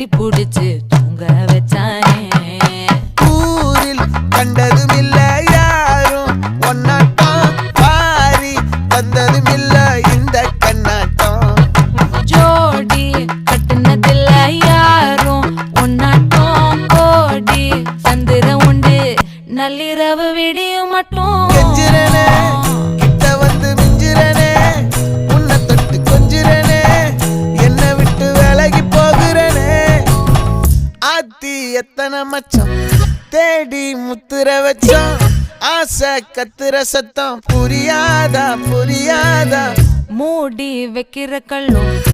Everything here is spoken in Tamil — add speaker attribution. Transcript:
Speaker 1: கட்டி புடிச்சு தூங்க வச்சானே.
Speaker 2: ஊரில் கண்டதும் இல்ல யாரும் ஒன்னாட்டம், பாரி வந்ததும் இல்ல இந்த கண்ணாட்டம்.
Speaker 1: ஜோடி கட்டுனதில்ல யாரும் ஒன்னாட்டம், கோடி சந்திரம் உண்டு நள்ளிரவு விடியும் மட்டும்.
Speaker 2: கெஞ்சிரனே கிட்ட வந்து மிஞ்சிரனே, உன்னை தொட்டு கொஞ்சிரனே, என்னை விட்டு விலகி போகிறனே. ஆத்தி எத்தனை மச்சம் தேடி முத்துற வச்சோம், ஆசை கத்துற சத்தம் புரியாதா புரியாதா.
Speaker 1: மூடி வைக்கிற கள்ளும்